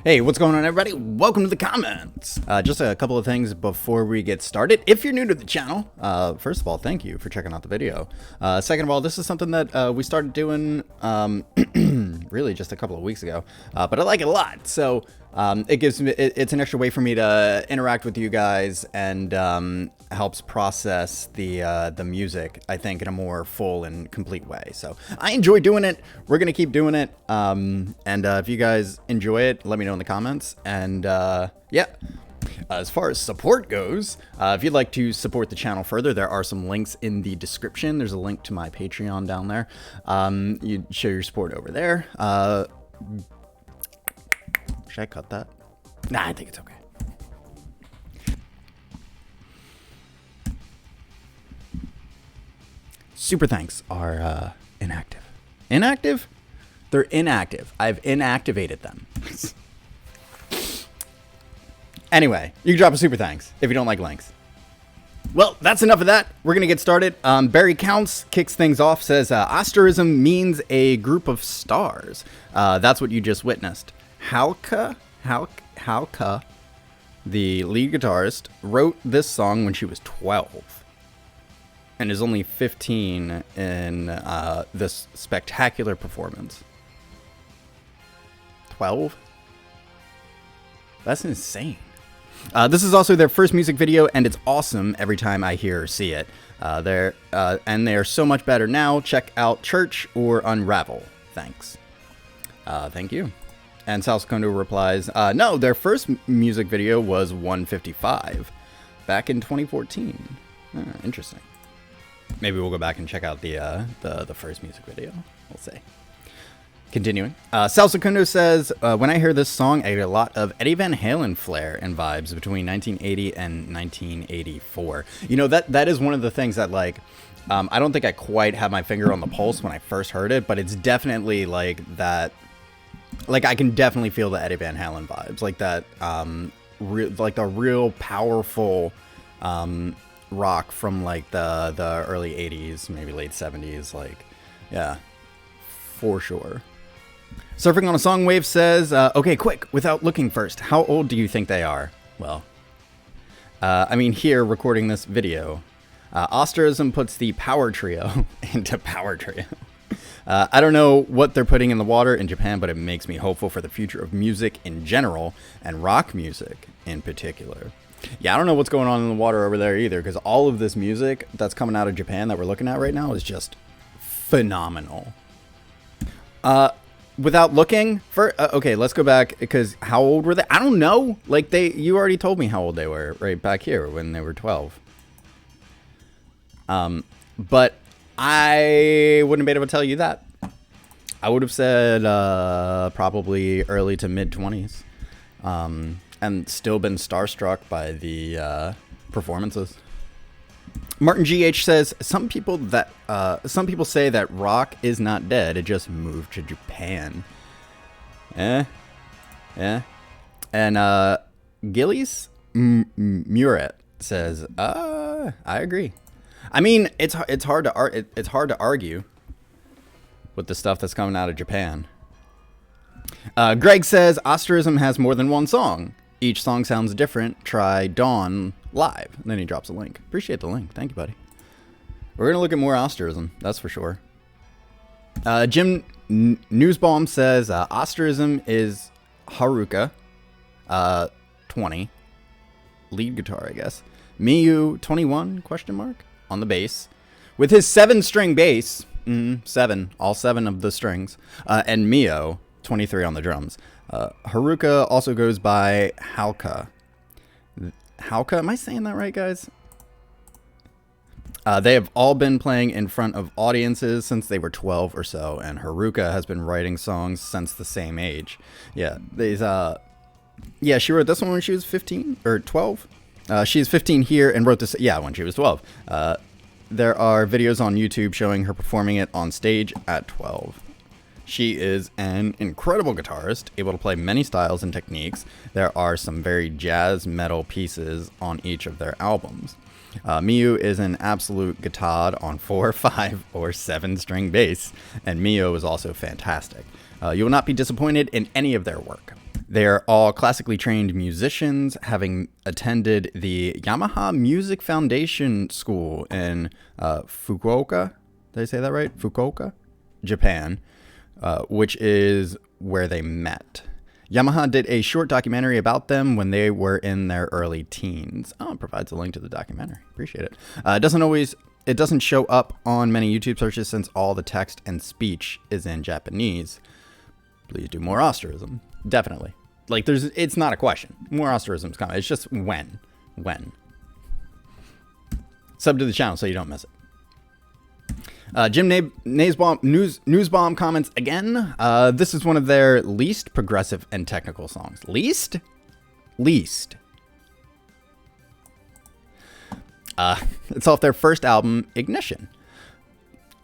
Hey, what's going on, everybody? Welcome to the comments. Just a couple of things before we get started. If you're new to the channel, first of all, thank you for checking out the video. Second of all, this is something that we started doing really just a couple of weeks ago, but I like it a lot. So it gives me it's an extra way for me to interact with you guys and helps process the music, I think, in a more full and complete way. So I enjoy doing it. We're gonna keep doing it. And if you guys enjoy it, let me know in the comments. And yeah, as far as support goes, if you'd like to support the channel further, there are some links in the description. There's a link to my Patreon down there. You show your support over there. Should I cut that? Nah, I think it's okay. Super thanks are inactive. Inactive? They're inactive. I've inactivated them. Anyway, you can drop a super thanks if you don't like links. Well, that's enough of that. We're going to get started. Barry Counts kicks things off, says, Asterism means a group of stars. That's what you just witnessed. Hauke, the lead guitarist, wrote this song when she was 12. And is only 15 in this spectacular performance. 12? That's insane. This is also their first music video, and it's awesome every time I hear or see it. And they are so much better now. Check out Church or Unravel. Thanks. Thank you. And Sal Secondo replies, no, their first music video was 155 back in 2014. Interesting. Maybe we'll go back and check out the first music video. We'll see. Continuing. Sal Secondo says, when I hear this song, I get a lot of Eddie Van Halen flair and vibes between 1980 and 1984. You know, that is one of the things that, like, I don't think I quite had my finger on the pulse when I first heard it, but it's definitely like that. Like, I can definitely feel the Eddie Van Halen vibes, like that, like the real powerful rock from like the early 80s, maybe late 70s. Like, yeah, for sure. Surfing on a Song Wave says, okay, quick, without looking first, how old do you think they are? Well, I mean, here recording this video, Asterism puts the power trio into power trio. I don't know what they're putting in the water in Japan, but it makes me hopeful for the future of music in general and rock music in particular. Yeah, I don't know what's going on in the water over there either, because all of this music that's coming out of Japan that we're looking at right now is just phenomenal. Without looking for okay, let's go back, because how old were they? I don't know. Like, you already told me how old they were right back here when they were 12. But I wouldn't be able to tell you that. I would have said probably early to mid 20s. And still been starstruck by the performances. Martin GH says, some people say that rock is not dead, it just moved to Japan. Yeah. And Gillies Muret says, I agree. I mean, it's hard to argue with the stuff that's coming out of Japan. Greg says, Asterism has more than one song. Each song sounds different. Try Dawn live. And then he drops a link. Appreciate the link. Thank you, buddy. We're going to look at more Asterism. That's for sure. Jim Newsbaum says, Asterism is Haruka, 20. Lead guitar, I guess. Miyu, 21, question mark, on the bass. With his 7-string bass, 7, all 7 of the strings, and Mio, 23 on the drums. Haruka also goes by Hauke. Hauke, am I saying that right, guys? They have all been playing in front of audiences since they were 12 or so, and Haruka has been writing songs since the same age. Yeah, yeah, she wrote this one when she was 15 or 12. She's 15 here and wrote this, yeah, when she was 12. There are videos on YouTube showing her performing it on stage at 12. She is an incredible guitarist, able to play many styles and techniques. There are some very jazz metal pieces on each of their albums. Miyu is an absolute guitar on 4, 5, or 7-string bass, and Mio is also fantastic. You will not be disappointed in any of their work. They are all classically trained musicians, having attended the Yamaha Music Foundation School in Fukuoka. Did I say that right? Fukuoka, Japan, which is where they met. Yamaha did a short documentary about them when they were in their early teens. Oh, it provides a link to the documentary. Appreciate it. It doesn't show up on many YouTube searches since all the text and speech is in Japanese. Please do more Asterism. Definitely. Like, it's not a question. More Asterism's coming. It's just when. Sub to the channel so you don't miss it. Jim Newsbomb comments again. This is one of their least progressive and technical songs. Least. It's off their first album, Ignition.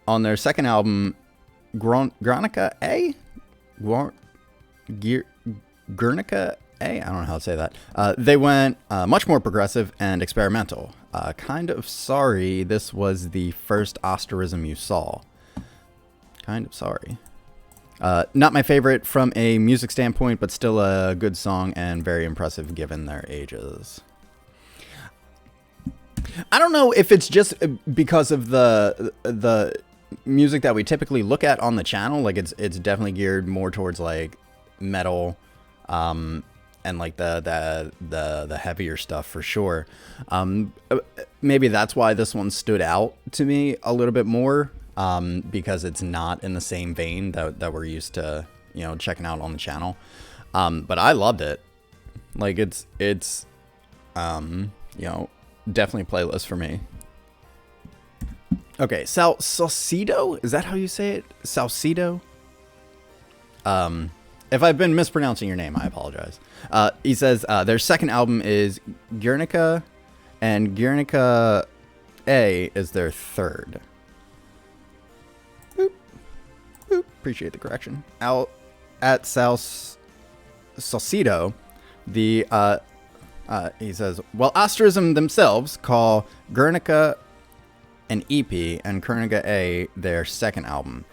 On their second album, Guernica A? Guernica A? I don't know how to say that. They went much more progressive and experimental. Kind of sorry this was the first Asterism you saw. Kind of sorry. Not my favorite from a music standpoint, but still a good song and very impressive given their ages. I don't know if it's just because of the music that we typically look at on the channel. Like, it's definitely geared more towards like metal, and like the heavier stuff for sure. Maybe that's why this one stood out to me a little bit more, because it's not in the same vein that we're used to, checking out on the channel. But I loved it. Like, it's definitely playlist for me. Okay, Salcedo? Is that how you say it? Salcedo? If I've been mispronouncing your name, I apologize. He says their second album is Guernica, and Guernica A is their third. Boop. Boop. Appreciate the correction. Out at Salcedo, he says, well, Asterism themselves call Guernica an EP and Guernica A their second album.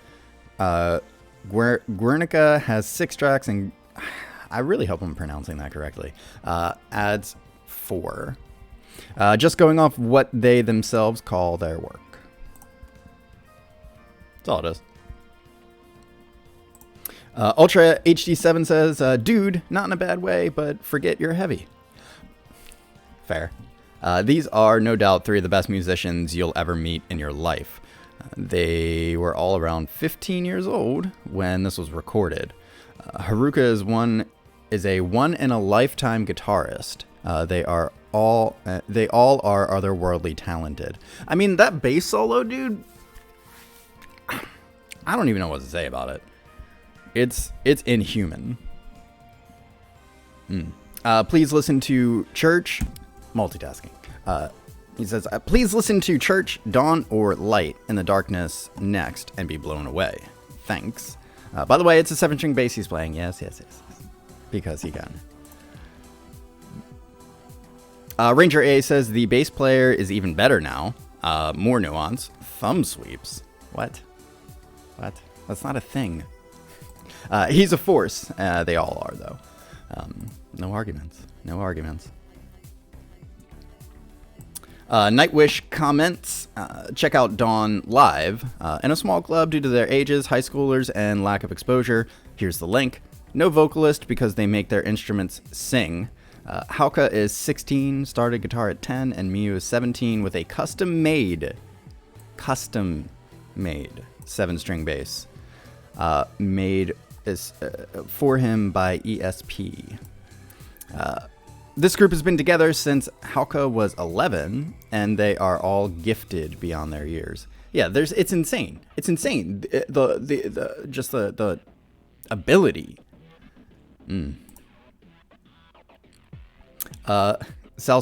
Guernica has 6 tracks, and I really hope I'm pronouncing that correctly. Adds 4. Just going off what they themselves call their work. That's all it is. Ultra HD7 says, dude, not in a bad way, but forget you're heavy. Fair. These are no doubt 3 of the best musicians you'll ever meet in your life. They were all around 15 years old when this was recorded. Haruka is a one in a lifetime guitarist. They all are otherworldly talented. I mean, that bass solo, dude, I don't even know what to say about it. It's inhuman. Please listen to Church. Multitasking. He says, please listen to Church, Dawn, or Light in the Darkness next and be blown away. Thanks. By the way, it's a 7-string bass he's playing. Yes. Because he can. Ranger A says, the bass player is even better now. More nuance. Thumb sweeps. What? That's not a thing. He's a force. They all are, though. No arguments. Nightwish comments, check out Dawn live in a small club due to their ages, high schoolers, and lack of exposure. Here's the link. No vocalist because they make their instruments sing. Hauka is 16, started guitar at 10, and Miyu is 17 with a custom-made 7-string bass made for him by ESP. This group has been together since Hauka was 11, and they are all gifted beyond their years. Yeah, it's insane. It's insane. The ability. Sal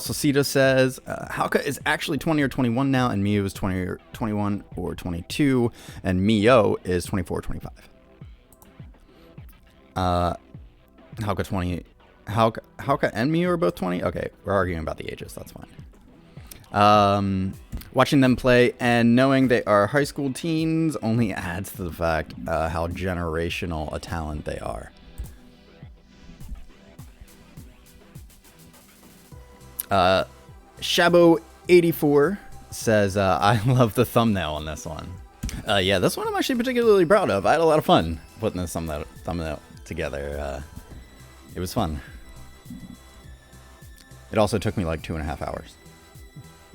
Socito says, Hauka is actually 20 or 21 now, and Miyu is 20 or 21 or 22, and Mio is 24 or 25. Hauka 20... Hauka and Miyu are both 20? Okay, we're arguing about the ages. That's fine. Watching them play and knowing they are high school teens only adds to the fact how generational a talent they are. Shabo84 says, I love the thumbnail on this one. Yeah, this one I'm actually particularly proud of. I had a lot of fun putting this thumbnail together. It was fun. It also took me like 2.5 hours.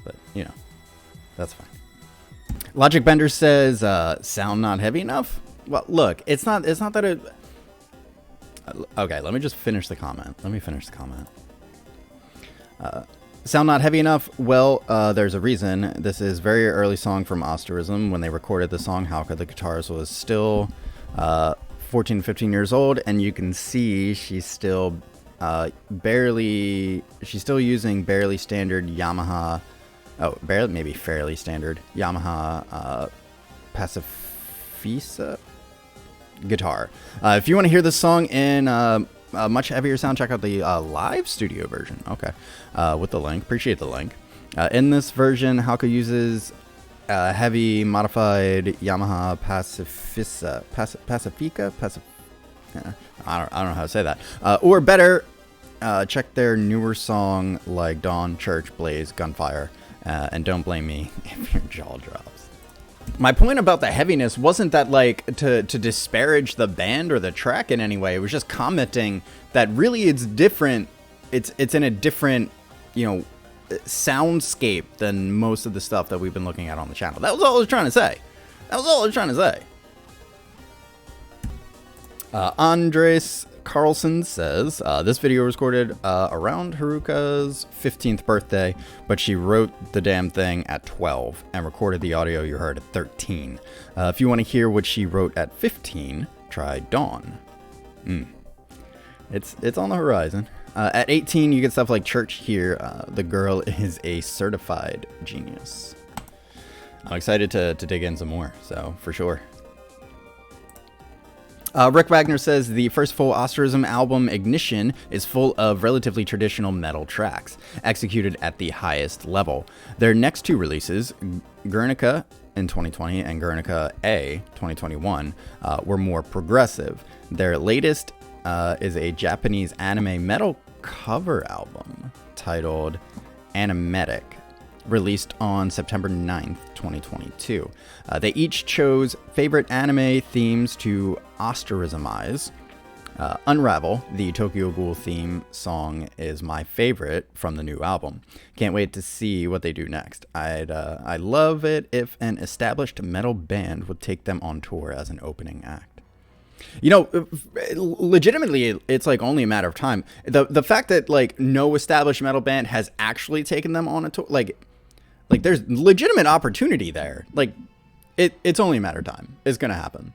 But, you know, that's fine. Logic Bender says, sound not heavy enough? Well, look, it's not that it... Okay, let me just finish the comment. Sound not heavy enough? Well, there's a reason. This is very early song from Asterism. When they recorded the song, Hauke, the guitarist, was still 14, 15 years old, and you can see she's still using barely standard Yamaha, maybe fairly standard Yamaha Pacifista guitar. If you want to hear this song in a much heavier sound, check out the live studio version. Okay, with the link. Appreciate the link. In this version, Hauke uses heavy modified Yamaha Pacifica. I don't know how to say that. Or better, check their newer song like Dawn, Church, Blaze, Gunfire, and Don't Blame Me if your jaw drops. My point about the heaviness wasn't that like to disparage the band or the track in any way. It was just commenting that really it's different. It's in a different, you know, soundscape than most of the stuff that we've been looking at on the channel. That was all I was trying to say. Andres Carlson says, this video was recorded around Haruka's 15th birthday, but she wrote the damn thing at 12 and recorded the audio you heard at 13. If you want to hear what she wrote at 15, try Dawn. It's on the horizon. At 18, you get stuff like Church here. The girl is a certified genius. I'm excited to dig in some more, so for sure. Rick Wagner says the first full Asterism album, Ignition, is full of relatively traditional metal tracks, executed at the highest level. Their next two releases, Guernica in 2020 and Guernica A 2021, were more progressive. Their latest is a Japanese anime metal cover album titled Animetic, released on September 9th, 2022. They each chose favorite anime themes to Asterismize. Unravel, the Tokyo Ghoul theme song, is my favorite from the new album. Can't wait to see what they do next. I'd love it if an established metal band would take them on tour as an opening act. You know, legitimately, it's like only a matter of time. The fact that like no established metal band has actually taken them on a tour, like there's legitimate opportunity there. Like it's only a matter of time. It's gonna happen.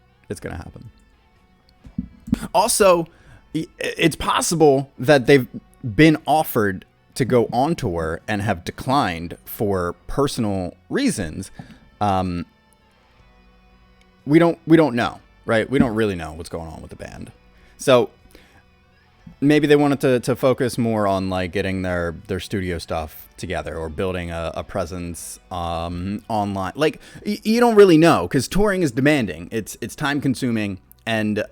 Also, it's possible that they've been offered to go on tour and have declined for personal reasons. We don't know. Right? We don't really know what's going on with the band. So maybe they wanted to focus more on like getting their studio stuff together or building a presence online. Like you don't really know because touring is demanding. It's time consuming, and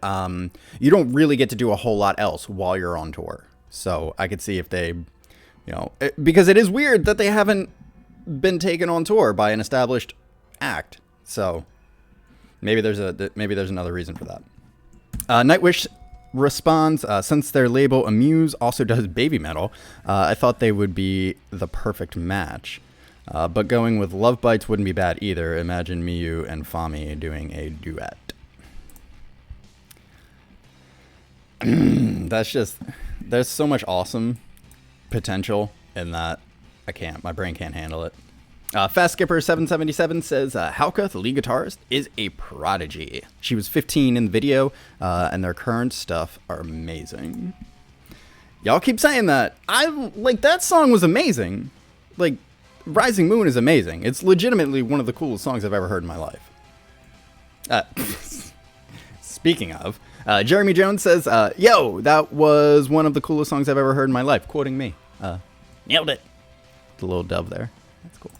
you don't really get to do a whole lot else while you're on tour. So I could see if they, you know, because it is weird that they haven't been taken on tour by an established act. So maybe there's another reason for that. Nightwish responds, since their label Amuse also does baby metal, I thought they would be the perfect match. But going with Love Bites wouldn't be bad either. Imagine Miyu and Fami doing a duet. There's so much awesome potential in that. My brain can't handle it. Fast Skipper 777 says, Hauke, the lead guitarist, is a prodigy. She was 15 in the video, and their current stuff are amazing. Y'all keep saying that. That song was amazing. Like, Rising Moon is amazing. It's legitimately one of the coolest songs I've ever heard in my life. Speaking of, Jeremy Jones says, yo, that was one of the coolest songs I've ever heard in my life. Quoting me. Nailed it. The little dove there. That's cool.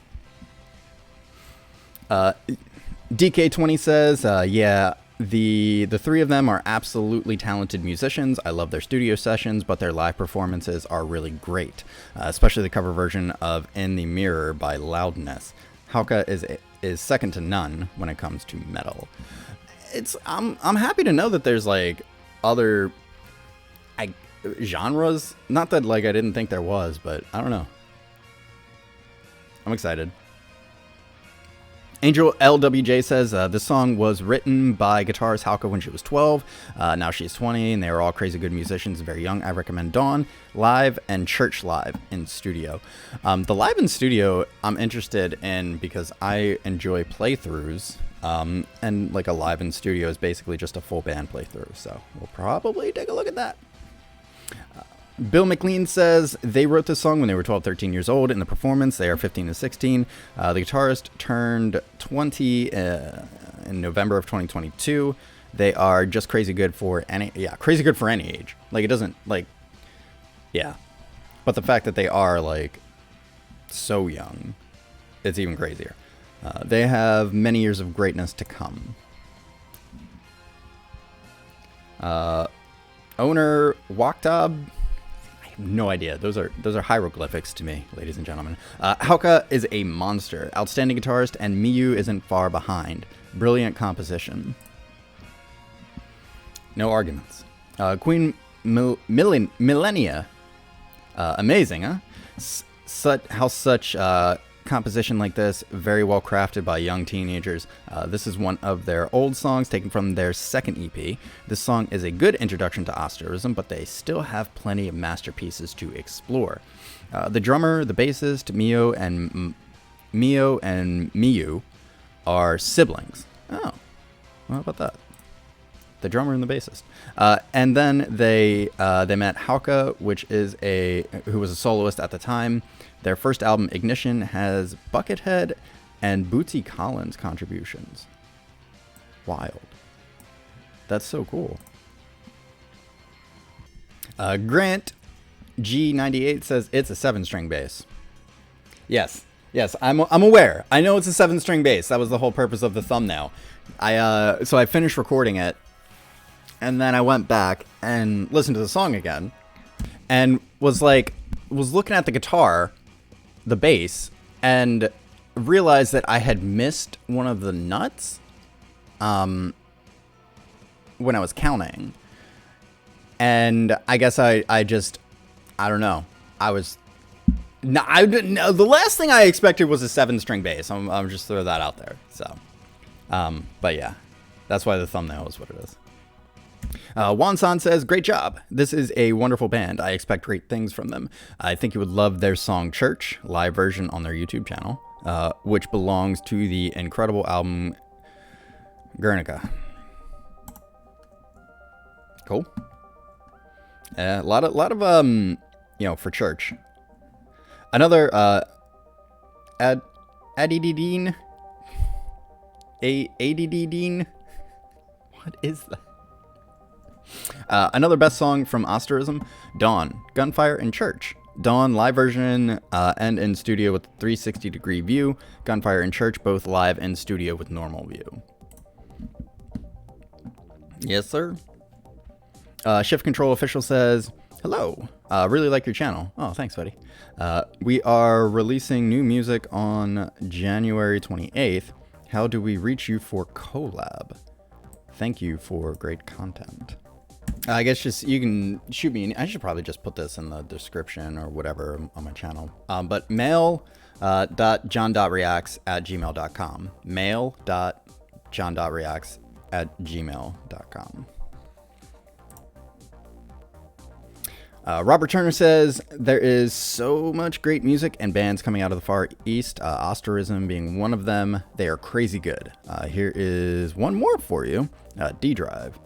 DK20 says, yeah, The three of them are absolutely talented musicians. I love their studio sessions, but their live performances are really great, especially the cover version of In the Mirror by Loudness. Hauke is second to none when it comes to metal. I'm happy to know that there's like other genres. Not that like I didn't think there was, but I don't know. I'm excited. Angel LWJ says, this song was written by guitarist Hauke when she was 12. Now she's 20, and they are all crazy good musicians, very young. I recommend Dawn, live, and Church live in studio. The live in studio I'm interested in because I enjoy playthroughs, and like a live in studio is basically just a full band playthrough, so we'll probably take a look at that. Bill McLean says they wrote this song when they were 12, 13 years old. In the performance, they are 15 to 16. The guitarist turned 20 in November of 2022. They are just crazy good for any age. Like, it doesn't, like, yeah. But the fact that they are, like, so young, it's even crazier. They have many years of greatness to come. Owner Waktab, no idea. Those are hieroglyphics to me, ladies and gentlemen. Hauke is a monster. Outstanding guitarist, and Miyu isn't far behind. Brilliant composition. No arguments. Queen Millennia. Amazing, huh? Such composition like this, very well crafted by young teenagers. This is one of their old songs taken from their second EP. This song is a good introduction to Asterism, but they still have plenty of masterpieces to explore. The drummer, the bassist, Mio and Miyu are siblings. Oh, well, how about that? The drummer and the bassist. And then they met Hauke, who was a soloist at the time. Their first album, Ignition, has Buckethead and Bootsy Collins contributions. Wild. That's so cool. Grant G98 says it's a 7-string bass. Yes, I'm aware. I know it's a 7-string bass. That was the whole purpose of the thumbnail. So I finished recording it, and then I went back and listened to the song again, and was looking at the guitar, the bass, and realized that I had missed one of the nuts when I was counting. And I guess I don't know. The last thing I expected was a 7-string bass. I'm just throw that out there. So, but yeah, that's why the thumbnail is what it is. Wansan says, great job. This is a wonderful band. I expect great things from them. I think you would love their song Church, live version on their YouTube channel, which belongs to the incredible album Guernica. Cool. A lot of for Church. Another Adidine. Adidine. What is that? Another best song from Asterism, Dawn, Gunfire in Church. Dawn, live version and in studio with 360-degree view. Gunfire in Church, both live and studio with normal view. Yes, sir. Shift Control Official says, hello, really like your channel. Oh, thanks, buddy. We are releasing new music on January 28th. How do we reach you for collab? Thank you for great content. I guess just you can shoot me. I should probably just put this in the description or whatever on my channel. But mail.john.reacts@gmail.com. Mail.john.reacts@gmail.com. Robert Turner says, there is so much great music and bands coming out of the Far East, Asterism being one of them. They are crazy good. Here is one more for you, D-Drive.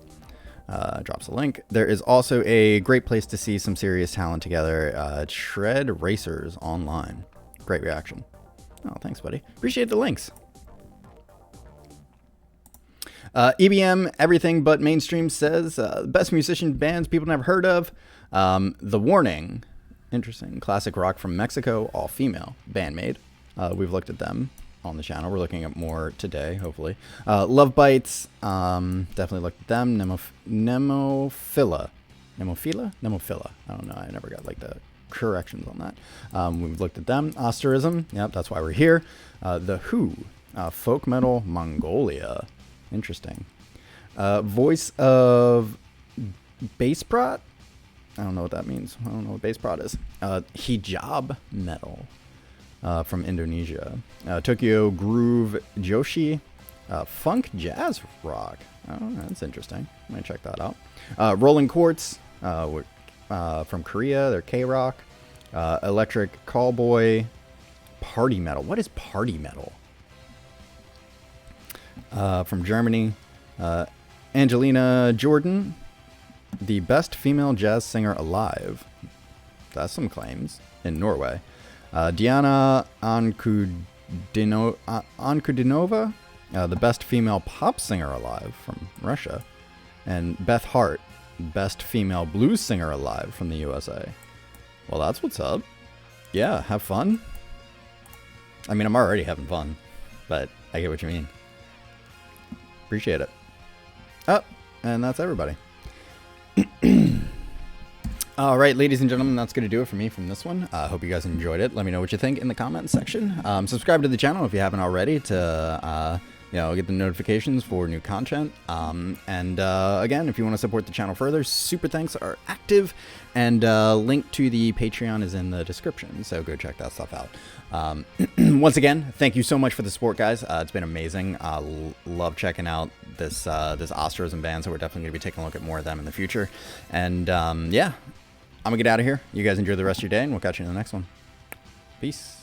Drops a link. There is also a great place to see some serious talent together, Shred Racers Online. Great reaction. Oh, thanks, buddy. Appreciate the links. EBM, Everything But Mainstream says, best musician bands people never heard of. The Warning, interesting. Classic rock from Mexico, all female, bandmade. We've looked at them. on the channel. We're looking at more today, hopefully. Love Bites, definitely looked at them. Nemophila. Nemophila? I don't know. I never got like the corrections on that. We've looked at them. Asterism, yep, that's why we're here. The Who, Folk Metal Mongolia. Interesting. Voice of Bass Prot? I don't know what that means. I don't know what bass prot is. Hijab Metal from Indonesia. Tokyo Groove Joshi. Funk Jazz Rock. Oh, that's interesting. I'm going to check that out. Rolling Quartz from Korea. They're K-Rock. Electric Callboy. Party Metal. What is Party Metal? From Germany. Angelina Jordan. The best female jazz singer alive. That's some claims. In Norway. Diana Ankudinova. The best female pop singer alive from Russia. And Beth Hart. Best female blues singer alive from the USA. Well, that's what's up. Yeah, have fun. I mean, I'm already having fun. But I get what you mean. Appreciate it. Oh, and that's everybody. All right, ladies and gentlemen, that's going to do it for me from this one. I hope you guys enjoyed it. Let me know what you think in the comment section. Subscribe to the channel if you haven't already to get the notifications for new content. Again, if you want to support the channel further, super thanks are active, and link to the Patreon is in the description, so go check that stuff out. Once again, thank you so much for the support, guys. It's been amazing. Love checking out this Asterism band, so we're definitely going to be taking a look at more of them in the future. And yeah, I'm going to get out of here. You guys enjoy the rest of your day, and we'll catch you in the next one. Peace.